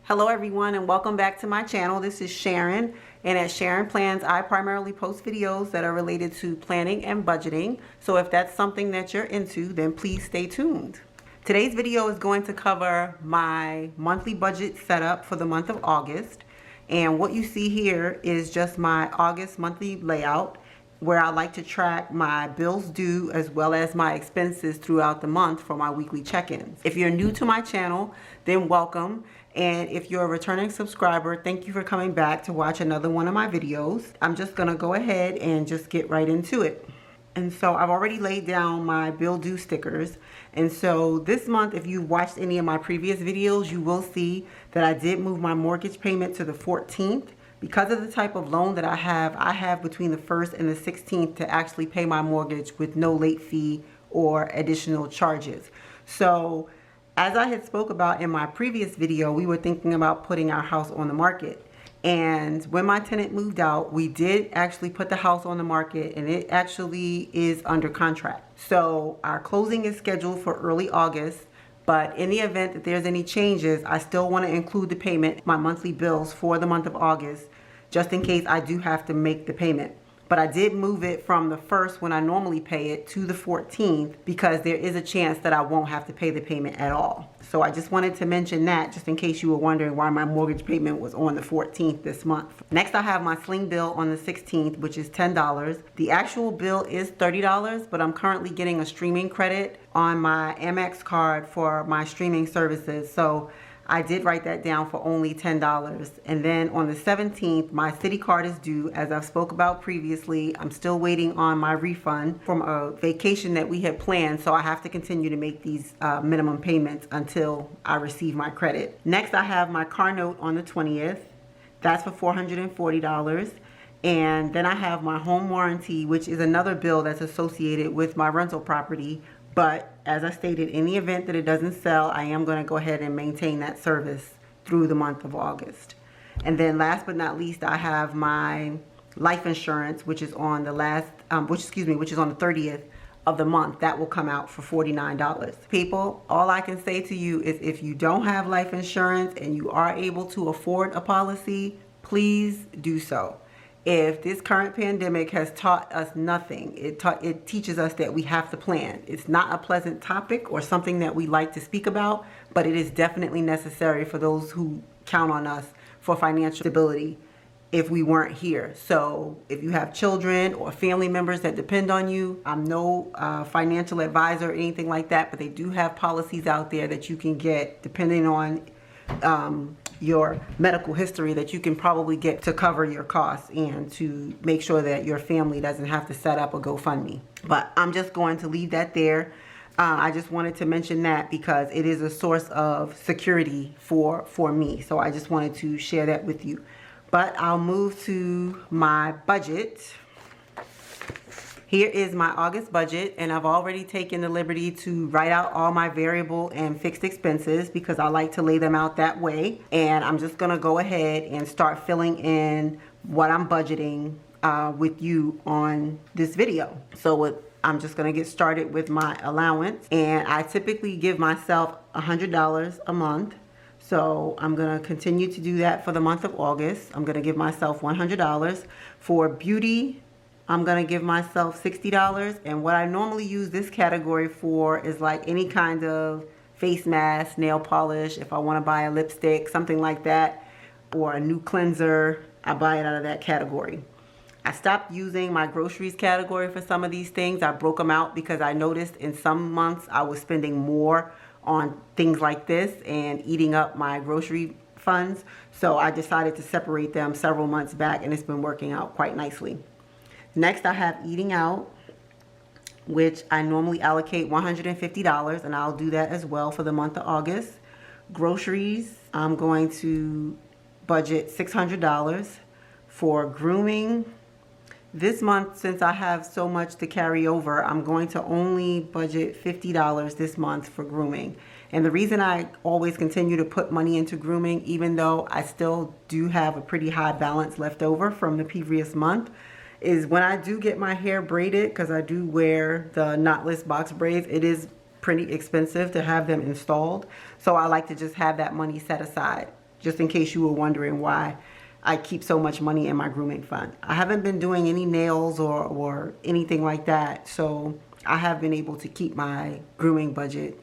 Hello everyone, and welcome back to my channel. This is Sharon, and at Sharon Plans I primarily post videos that are related to planning and budgeting. So if that's something that you're into, then please stay tuned. Today's video is going to cover my monthly budget setup for the month of August, and what you see here is just my August monthly layout where I like to track my bills due as well as my expenses throughout the month for my weekly check-ins. If you're new to my channel, then welcome. And if you're a returning subscriber, thank you for coming back to watch another one of my videos. I'm just gonna go ahead and just get right into it. And so I've already laid down my bill due stickers. And so this month, if you watched any of my previous videos, you will see that I did move my mortgage payment to the 14th. Because of the type of loan that I have between the 1st and the 16th to actually pay my mortgage with no late fee or additional charges. So as I had spoke about in my previous video, we were thinking about putting our house on the market. And when my tenant moved out, we did actually put the house on the market, and it actually is under contract. So our closing is scheduled for early August. But in the event that there's any changes, I still want to include the payment, my monthly bills for the month of August, just in case I do have to make the payment. But I did move it from the 1st when I normally pay it to the 14th because there is a chance that I won't have to pay the payment at all. So I just wanted to mention that just in case you were wondering why my mortgage payment was on the 14th this month. Next, I have my Sling bill on the 16th, which is $10. The actual bill is $30, but I'm currently getting a streaming credit on my Amex card for my streaming services. So I did write that down for only $10. And then on the 17th, my city card is due. As I've spoke about previously, I'm still waiting on my refund from a vacation that we had planned. So I have to continue to make these minimum payments until I receive my credit. Next, I have my car note on the 20th. That's for $440. And then I have my home warranty, which is another bill that's associated with my rental property. But as I stated, in the event that it doesn't sell, I am going to go ahead and maintain that service through the month of August. And then last but not least, I have my life insurance, which is on the which is on the 30th of the month. That will come out for $49. People, all I can say to you is if you don't have life insurance and you are able to afford a policy, please do so. If this current pandemic has taught us nothing, it teaches us that we have to plan. It's not a pleasant topic or something that we like to speak about, but it is definitely necessary for those who count on us for financial stability if we weren't here. So if you have children or family members that depend on you, I'm no financial advisor or anything like that, but they do have policies out there that you can get depending on your medical history that you can probably get to cover your costs and to make sure that your family doesn't have to set up a GoFundMe. But I'm just going to leave that there. I just wanted to mention that because it is a source of security for me. So I just wanted to share that with you. But I'll move to my budget. Here is my August budget, and I've already taken the liberty to write out all my variable and fixed expenses because I like to lay them out that way. And I'm just gonna go ahead and start filling in what I'm budgeting with you on this video. So I'm just gonna get started with my allowance, and I typically give myself $100 a month. So I'm gonna continue to do that for the month of August. I'm gonna give myself $100 for beauty. I'm gonna give myself $60, and what I normally use this category for is like any kind of face mask, nail polish, if I wanna buy a lipstick, something like that, or a new cleanser, I buy it out of that category. I stopped using my groceries category for some of these things. I broke them out because I noticed in some months I was spending more on things like this and eating up my grocery funds. So I decided to separate them several months back, and it's been working out quite nicely. Next, I have eating out, which I normally allocate $150, and I'll do that as well for the month of August. Groceries, I'm going to budget $600. For grooming, this month, since I have so much to carry over, I'm going to only budget $50 this month for grooming. And the reason I always continue to put money into grooming, even though I still do have a pretty high balance left over from the previous month, is when I do get my hair braided, because I do wear the knotless box braids, it is pretty expensive to have them installed. So I like to just have that money set aside, just in case you were wondering why I keep so much money in my grooming fund. I haven't been doing any nails or anything like that, so I have been able to keep my grooming budget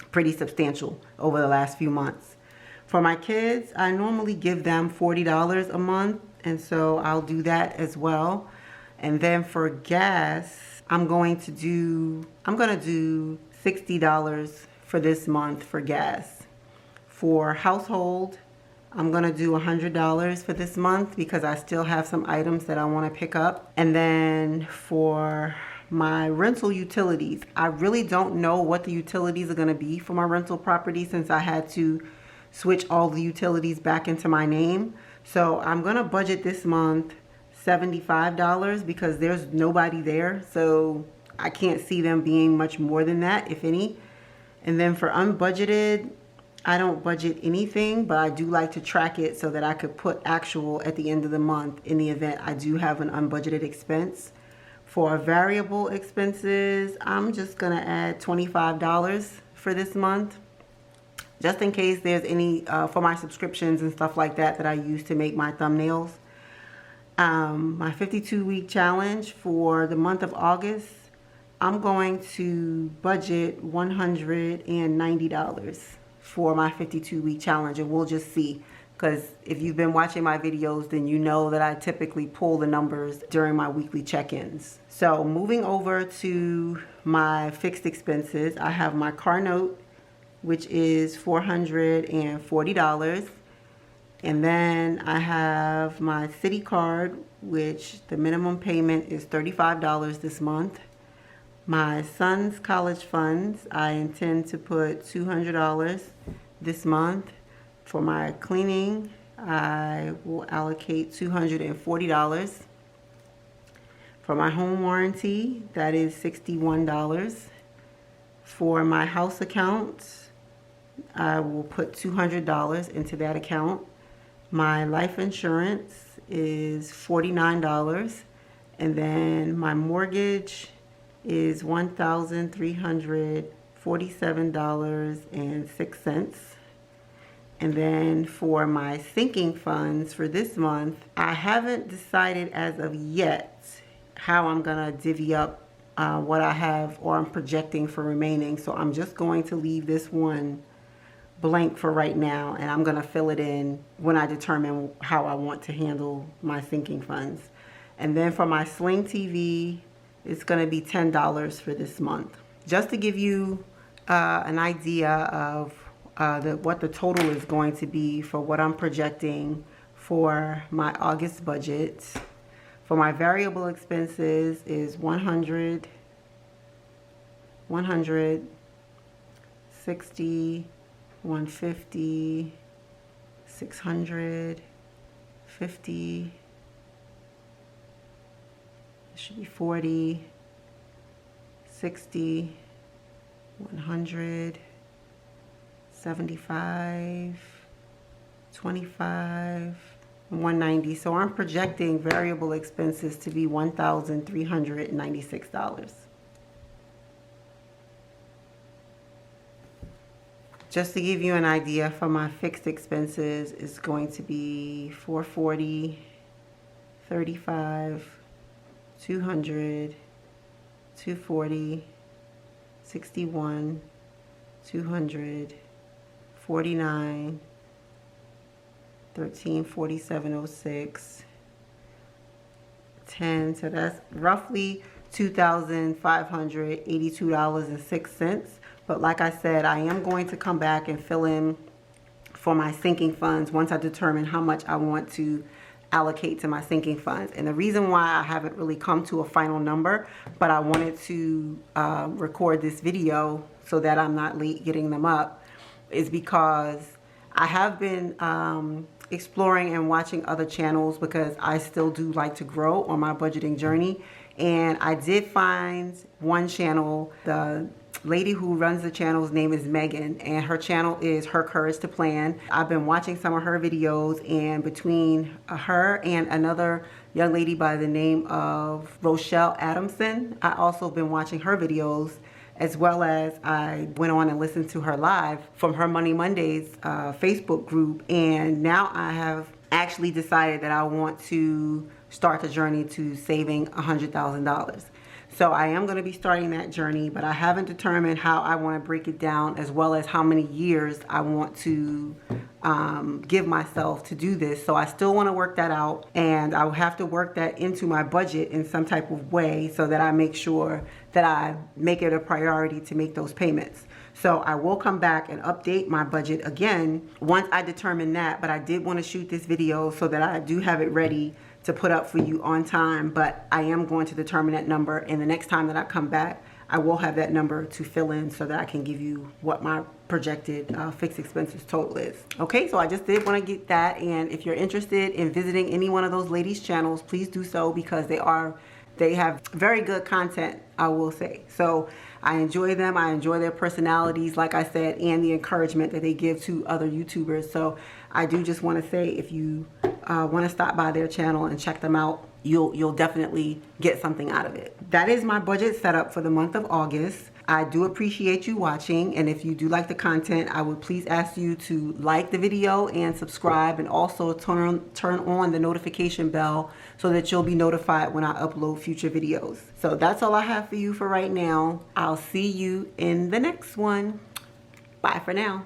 pretty substantial over the last few months. For my kids, I normally give them $40 a month, and so I'll do that as well. And then for gas, I'm going to do $60 for this month for gas. For household, I'm gonna do $100 for this month because I still have some items that I want to pick up. And then for my rental utilities, I really don't know what the utilities are going to be for my rental property since I had to switch all the utilities back into my name. So I'm going to budget this month $75 because there's nobody there, so I can't see them being much more than that, if any. And then for unbudgeted, I don't budget anything, but I do like to track it so that I could put actual at the end of the month in the event I do have an unbudgeted expense. For variable expenses, I'm just gonna add $25 for this month, just in case there's any for my subscriptions and stuff like that that I use to make my thumbnails. My 52-week challenge for the month of August, I'm going to budget $190 for my 52-week challenge, and we'll just see. Because if you've been watching my videos, then you know that I typically pull the numbers during my weekly check-ins. So moving over to my fixed expenses, I have my car note, which is $440. And then I have my city card, which the minimum payment is $35 this month. My son's college funds, I intend to put $200 this month. For my cleaning, I will allocate $240. For my home warranty, that is $61. For my house account, I will put $200 into that account. My life insurance is $49. And then my mortgage is $1,347.06. And then for my sinking funds for this month, I haven't decided as of yet how I'm gonna divvy up what I have or I'm projecting for remaining. So I'm just going to leave this one blank for right now, and I'm gonna fill it in when I determine how I want to handle my sinking funds. And then for my Sling TV, it's gonna be $10 for this month. Just to give you an idea of what the total is going to be for what I'm projecting for my August budget. For my variable expenses is 100, 60, 150, 600, 50, it should be 40, 60, 100, 75, 25, 190. So I'm projecting variable expenses to be $1,396. Just to give you an idea, for my fixed expenses, it's going to be 440, 35, 200, 240, 61, 200, 49, 1347.06, 10. So that's roughly $2,582.06. But like I said, I am going to come back and fill in for my sinking funds once I determine how much I want to allocate to my sinking funds. And the reason why I haven't really come to a final number, but I wanted to record this video so that I'm not late getting them up, is because I have been exploring and watching other channels because I still do like to grow on my budgeting journey. And I did find one channel, the lady who runs the channel's name is Megan, and her channel is Her Courage to Plan. I've been watching some of her videos, and between her and another young lady by the name of Rochelle Adamson, I also been watching her videos, as well as I went on and listened to her live from her Money Mondays Facebook group. And now I have actually decided that I want to start the journey to saving $100,000. So I am going to be starting that journey, but I haven't determined how I want to break it down, as well as how many years I want to give myself to do this. So I still want to work that out, and I will have to work that into my budget in some type of way so that I make sure that I make it a priority to make those payments. So I will come back and update my budget again once I determine that, but I did want to shoot this video so that I do have it ready to put up for you on time. But I am going to determine that number, and the next time that I come back, I will have that number to fill in so that I can give you what my projected fixed expenses total is. Okay, so I just did want to get that, and if you're interested in visiting any one of those ladies' channels, please do so, because they have very good content, I will say. So I enjoy them. I enjoy their personalities, like I said, and the encouragement that they give to other YouTubers. So I do just want to say, if you want to stop by their channel and check them out, you'll definitely get something out of it. That is my budget setup for the month of August. I do appreciate you watching, and if you do like the content, I would please ask you to like the video and subscribe, and also turn on the notification bell so that you'll be notified when I upload future videos. So that's all I have for you for right now. I'll see you in the next one. Bye for now.